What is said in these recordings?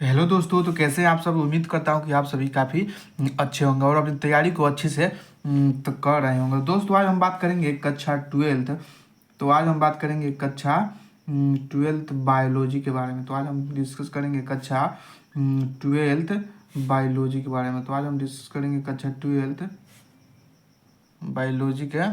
Hello दोस्तों, तो कैसे हैं आप सब। उम्मीद करता हूं कि आप सभी काफ़ी अच्छे होंगे और अपनी तैयारी को अच्छे से तो कर रहे होंगे। दोस्तों, आज हम बात करेंगे कक्षा 12। तो आज हम बात करेंगे कक्षा 12 बायोलॉजी के बारे में। तो आज हम डिस्कस करेंगे कक्षा 12 बायोलॉजी के बारे में। तो आज हम डिस्कस करेंगे कक्षा 12 बायोलॉजी के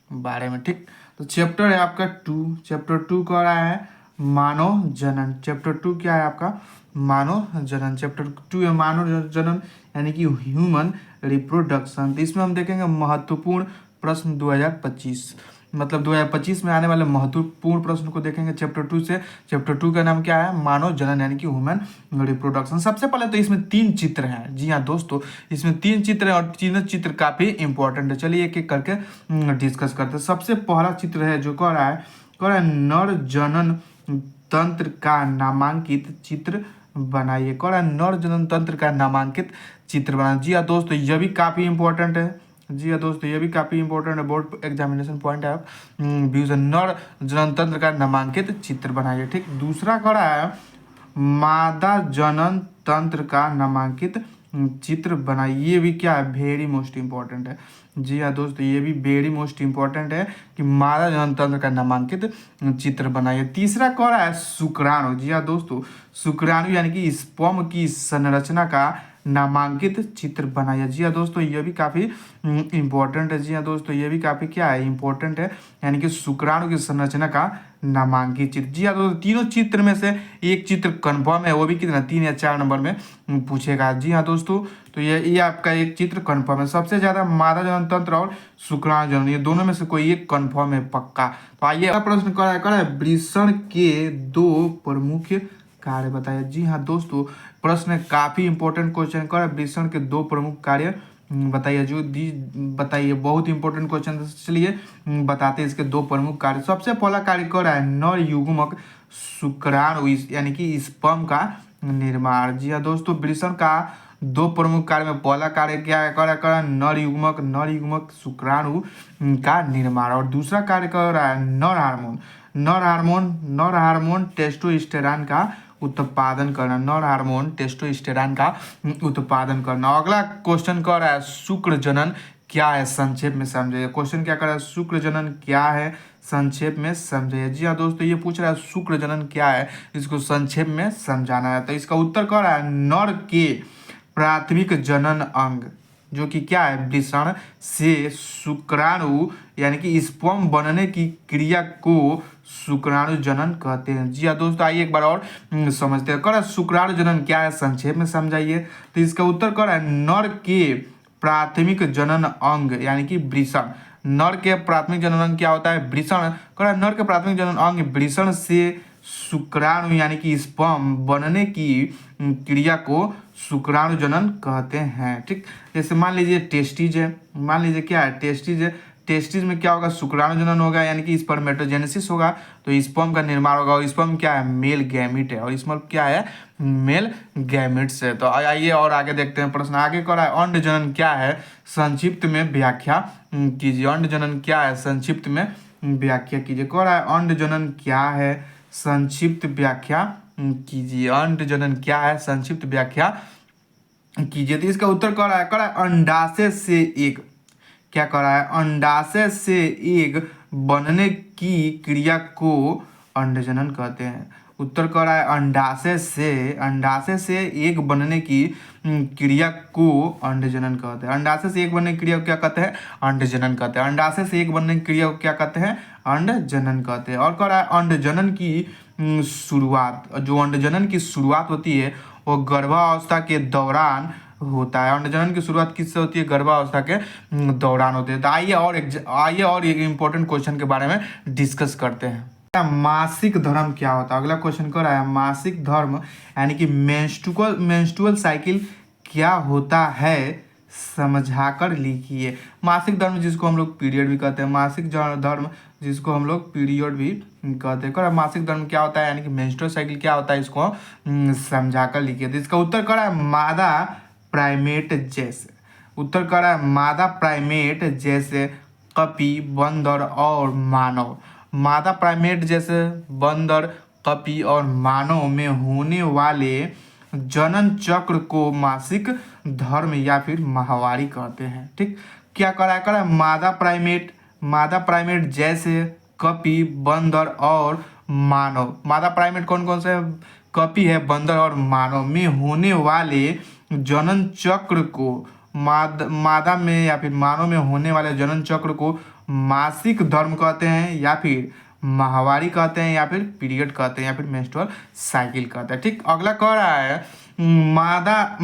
बारे में। ठीक, तो चैप्टर है आपका 2। चैप्टर 2 कह रहा है मानव जनन। चैप्टर 2 क्या है आपका? मानव जनन। चैप्टर 2 है मानव जनन यानी कि ह्यूमन रिप्रोडक्शन। तो इसमें हम देखेंगे महत्वपूर्ण प्रश्न 2025, मतलब 2025 में आने वाले महत्वपूर्ण प्रश्न को देखेंगे चैप्टर 2 से। चैप्टर 2 का नाम क्या है? मानव जनन यानी कि ह्यूमन रिप्रोडक्शन। सबसे पहले तो इसमें 3 चित्र हैं। जी हाँ दोस्तों, इसमें 3 चित्र हैं और तीनों चित्र काफ़ी इंपॉर्टेंट है। चलिए एक एक करके डिस्कस करते हैं। सबसे पहला चित्र है जो कह रहा है नर जनन तंत्र का नामांकित चित्र बनाइए। कह रहा है नर जनन तंत्र का नामांकित चित्र बनाइए। जी हाँ दोस्तों, यह भी काफ़ी इंपॉर्टेंट है। जी हाँ दोस्तों, ये भी काफ़ी इंपॉर्टेंट है, बोर्ड एग्जामिनेशन पॉइंट है। व्यूज नर जनन तंत्र का नामांकित चित्र बनाइए। ठीक, दूसरा कह रहा है मादा जनन तंत्र का नामांकित चित्र बनाइए। ये भी क्या है? वेरी मोस्ट इंपॉर्टेंट है। जी हाँ दोस्तों, ये भी वेरी मोस्ट इंपॉर्टेंट है कि मादा जनन तंत्र का नामांकित चित्र बनाइए। तीसरा कह रहा है शुक्राणु। जी हाँ दोस्तों, शुक्राणु यानी कि स्पर्म की संरचना का नामांकित चित्र बनाइए। जी हाँ दोस्तों, ये भी काफ़ी इंपॉर्टेंट है। जी हाँ दोस्तों, ये भी काफ़ी क्या है? इंपॉर्टेंट है, यानी कि शुक्राणु की संरचना का नामांकित चित्र। जी हाँ दोस्तों, तीनों चित्र में से एक चित्र कंफर्म है, वो भी कितना 3 या 4 नंबर में पूछेगा। जी हाँ दोस्तों, तो ये आपका एक चित्र कंफर्म है। सबसे ज़्यादा मादा जनन तंत्र और शुक्राणु जनन, ये दोनों में से कोई एक कंफर्म है पक्का। तो आइए अगला प्रश्न करा है वृषण के 2 प्रमुख कार्य बताइए। जी हाँ दोस्तों, प्रश्न काफ़ी इंपॉर्टेंट क्वेश्चन कर वृषण के 2 प्रमुख कार्य बताइए। जो दी बताइए, बहुत इंपॉर्टेंट क्वेश्चन। चलिए बताते हैं इसके 2 प्रमुख कार्य। सबसे पहला कार्य कर रहा है नर युग्मक शुक्राणु यानी कि स्पर्म का निर्माण। जी हाँ दोस्तों, वृषण का 2 प्रमुख कार्य में पहला कार्य क्या है? कर नर युग्मक शुक्राणु का निर्माण। और दूसरा कार्य कर रहा है नर हार्मोन टेस्टोस्टेरोन का उत्पादन करना। नर हार्मोन टेस्टोस्टेरोन का उत्पादन करना। अगला क्वेश्चन कह रहा है शुक्र जनन क्या है? संक्षेप में समझिए। क्वेश्चन क्या कर रहा है? शुक्र जनन क्या है? संक्षेप में समझिए। जी हाँ दोस्तों, ये पूछ रहा है शुक्र जनन क्या है, इसको संक्षेप में समझाना है। तो इसका उत्तर कह रहा है नर के प्राथमिक जनन अंग जो कि क्या है? वृषण से शुक्राणु यानी कि स्पर्म बनने की क्रिया को शुक्राणु जनन कहते हैं। जी हाँ दोस्तों, आइए एक बार और समझते हैं। कर शुक्राणु जनन क्या है? संक्षेप में समझाइए। तो इसका उत्तर कर रहा है नर के प्राथमिक जनन अंग यानी कि वृषण। नर के प्राथमिक जनन अंग क्या होता है? वृषण। कर रहा है नर के प्राथमिक जनन अंग वृषण से शुक्राणु यानी कि स्पर्म बनने की क्रिया को शुक्राणु जनन कहते हैं। ठीक, जैसे मान लीजिए टेस्टिज है, मान लीजिए क्या है? टेस्टिज है। टेस्टिज में क्या होगा? शुक्राणु जनन होगा यानी कि स्पर्मेटोजेनेसिस होगा, तो स्पर्म का निर्माण होगा। और स्पर्म क्या है? मेल गैमिट है। और स्पर्म क्या है? मेल गैमिट्स है। तो आइए और आगे देखते हैं। प्रश्न आगे कर रहा है अंड जनन क्या है? संक्षिप्त में व्याख्या कीजिए। अंड जनन क्या है? संक्षिप्त में व्याख्या कीजिए। कह रहा है अंड जनन क्या है? संक्षिप्त व्याख्या कीजिए। अंड जनन क्या है? संक्षिप्त व्याख्या कीजिए। तो इसका उत्तर कह रहा है अंडाशय से एक क्या कर रहा है? अंडाशय से एक बनने की क्रिया को अंडजनन कहते हैं। उत्तर कर रहा है अंडाशय से एक बनने की क्रिया को अंडजनन कहते हैं। अंडाशय से एक बनने की क्रिया को क्या कहते हैं? अंडजनन कहते हैं। अंडाशय से एक बनने की क्रिया को क्या कहते हैं? अंडजनन कहते हैं। और कह रहा है अंडजनन की शुरुआत, जो अंडजनन की शुरुआत होती है वो गर्भावस्था के दौरान होता है। अंडजनन की शुरुआत किससे होती है? गर्भावस्था के दौरान होती है। तो आइए और एक इम्पोर्टेंट क्वेश्चन के बारे में डिस्कस करते हैं। मासिक धर्म क्या होता है? अगला क्वेश्चन कर रहा है मासिक धर्म यानी कि मेंस्ट्रुअल साइकिल क्या होता है? समझाकर लिखिए। मासिक धर्म जिसको हम लोग पीरियड भी कहते हैं, मासिक धर्म जिसको हम लोग पीरियड भी कहते हैं। मासिक धर्म क्या होता है यानी कि मेंस्ट्रुअल साइकिल क्या होता है, इसको समझाकर लिखिए। तो इसका उत्तर कर रहा है मादा प्राइमेट जैसे। उत्तर कर रहा है मादा प्राइमेट जैसे कपि, बंदर और मानव। मादा प्राइमेट जैसे बंदर, कपि और मानव में होने वाले जनन चक्र को मासिक धर्म या फिर माहवारी कहते हैं। ठीक, क्या करा मादा प्राइमेट जैसे कपि, बंदर और मानव। मादा प्राइमेट कौन कौन से? कपि है, बंदर और मानव में होने वाले जनन चक्र को मादा में या फिर मानव में होने वाले जनन चक्र को मासिक धर्म कहते हैं या फिर माहवारी कहते हैं या फिर पीरियड कहते हैं या फिर मेंस्ट्रुअल साइकिल कहते हैं। ठीक, अगला कह रहा है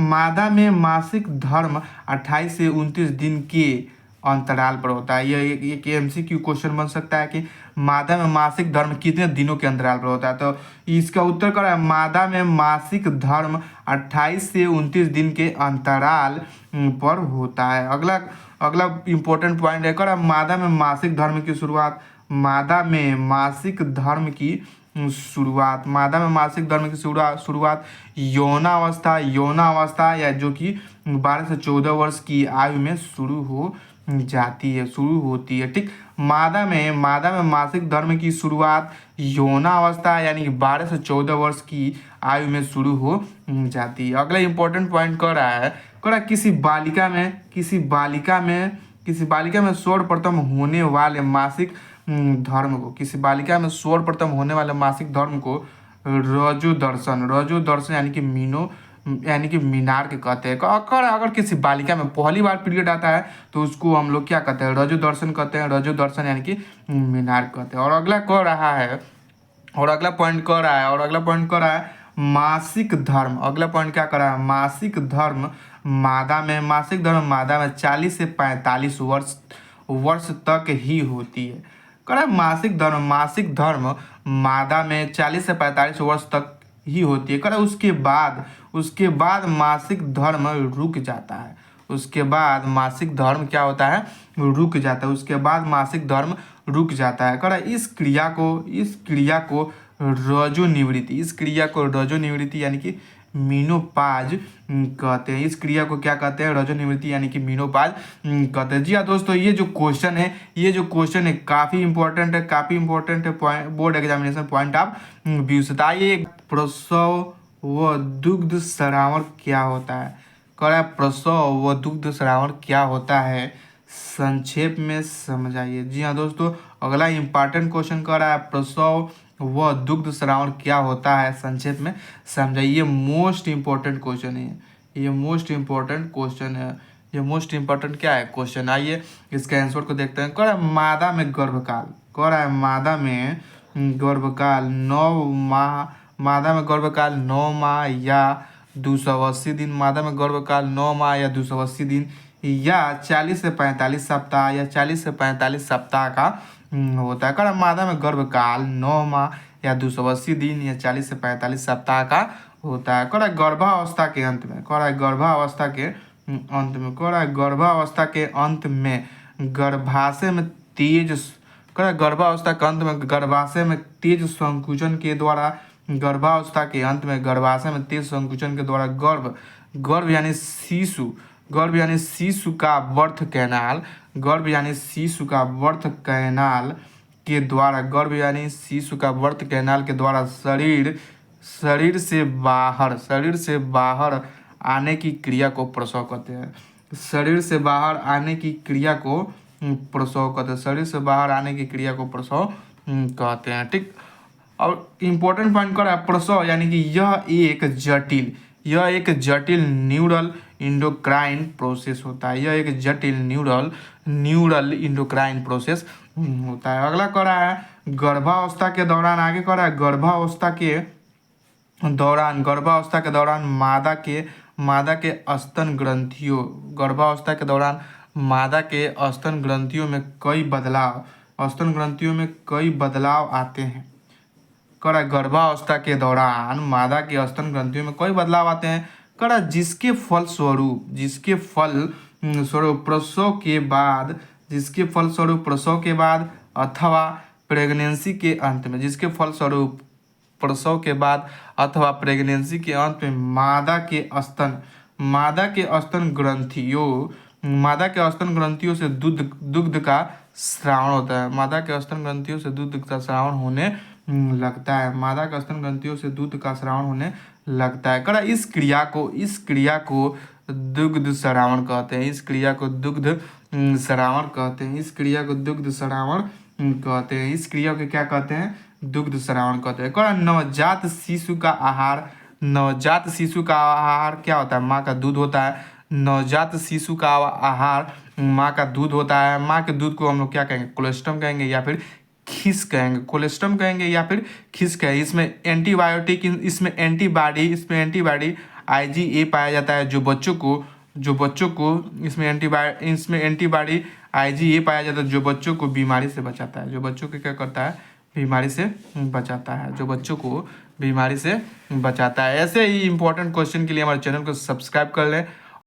मादा में मासिक धर्म 28 से 29 दिन के अंतराल पर होता है। यह एक एमसीक्यू क्वेश्चन बन सकता है कि मादा में मासिक धर्म कितने दिनों के अंतराल पर होता है। तो इसका उत्तर क्या है? मादा में मासिक धर्म 28 से 29 दिन के अंतराल पर होता है। अगला इंपॉर्टेंट पॉइंट है क्या? मादा में मासिक धर्म की शुरुआत मादा में मासिक धर्म की शुरुआत यौनावस्था या जो कि 12 से 14 वर्ष की आयु में शुरू होती है। ठीक, मादा में मासिक धर्म की शुरुआत यौनावस्था यानी कि 12 से 14 वर्ष की आयु में शुरू हो जाती है। अगला इंपॉर्टेंट पॉइंट कर रहा है किसी बालिका में सर्वप्रथम होने वाले मासिक धर्म को रजो दर्शन यानी कि मीनार के कहते हैं। अगर किसी बालिका में पहली बार पीरियड आता है तो उसको हम लोग क्या कहते हैं? रजो दर्शन कहते हैं। रजो दर्शन यानी कि मीनार कहते हैं। और अगला पॉइंट कह रहा है मासिक धर्म। अगला पॉइंट क्या कर रहा है? मासिक धर्म मादा में 40 से 45 वर्ष तक ही होती है। मासिक धर्म मादा में 40 से 45 वर्ष तक ही होती है। उसके बाद मासिक धर्म रुक जाता है। उसके बाद मासिक धर्म क्या होता है? रुक जाता है। उसके बाद मासिक धर्म रुक जाता है। इस क्रिया को रजो निवृत्ति यानी कि मीनोपाज कहते हैं। इस क्रिया को क्या कहते हैं? रजो निवृत्ति यानी कि मीनोपाज कहते हैं। जी हाँ दोस्तों, ये जो क्वेश्चन है काफ़ी इंपॉर्टेंट है board examination point of view से। आइए, प्रसव व दुग्ध स्रावण क्या होता है? प्रसव व दुग्ध स्रावण क्या होता है? संक्षेप में समझाइए। जी हाँ दोस्तों, अगला इंपॉर्टेंट क्वेश्चन कर रहा है प्रसव व दुग्ध स्रावण क्या होता है? संक्षेप में समझाइए। ये मोस्ट इंपॉर्टेंट क्वेश्चन है। ये मोस्ट इंपॉर्टेंट क्या है क्वेश्चन? आइए इसके आंसर को देखते हैं। मादा में गर्भकाल 9 माह या 280 दिन। मादा में गर्भकाल 9 माह या 280 दिन या 40 से 45 सप्ताह का होता है। मादा में गर्भकाल 9 माह या 280 दिन या 40 से 45 सप्ताह का होता है। गर्भावस्था के अंत में गर्भाशय में तेज संकुचन के द्वारा गर्भ यानी शिशु का बर्थ कैनाल के द्वारा शरीर से बाहर आने की क्रिया को प्रसव कहते हैं। शरीर से बाहर आने की क्रिया को प्रसव कहते हैं। ठीक, और इम्पोर्टेंट पॉइंट कर रहा है प्रसव यानी कि यह एक जटिल न्यूरल इंडोक्राइन प्रोसेस होता है। यह एक जटिल न्यूरल इंडोक्राइन प्रोसेस होता है। अगला कर रहा है गर्भावस्था के दौरान। आगे कर रहा है गर्भावस्था के दौरान मादा के स्तन ग्रंथियों में कई बदलाव आते हैं। गर्भावस्था के दौरान मादा के स्तन ग्रंथियों में कई बदलाव आते हैं। जिसके फलस्वरूप प्रसव के बाद अथवा प्रेगनेंसी के अंत में मादा के स्तन ग्रंथियों से दुग्ध का स्रावण होता है। मादा के स्तन ग्रंथियों से दुग्ध का स्रावण होने लगता है। मादा का स्तन ग्रंथियों से दूध का स्रावन होने लगता है। करा इस क्रिया को दुग्ध सरावण कहते हैं। इस क्रिया को दुग्ध सरावण कहते हैं। इस क्रिया को दुग्ध सरावण कहते हैं। इस क्रिया को क्या कहते हैं? दुग्ध सरावण कहते हैं। करा नवजात शिशु का आहार, नवजात शिशु का आहार क्या होता है? माँ का दूध होता है। नवजात शिशु का आहार माँ का दूध होता है। माँ के दूध को हम लोग क्या कहेंगे? कोलेस्ट्रम कहेंगे या फिर खिस कहेंगे। कोलेस्ट्रम कहेंगे या फिर खिस कहेंगे। इसमें एंटीबायोटिक, इसमें एंटीबॉडी IgA पाया जाता है, जो बच्चों को इसमें एंटीबॉडी IgA पाया जाता है, जो बच्चों को बीमारी से बचाता है। जो बच्चों को क्या करता है? बीमारी से बचाता है। जो बच्चों को बीमारी से बचाता है। ऐसे ही इंपॉर्टेंट क्वेश्चन के लिए हमारे चैनल को सब्सक्राइब कर लें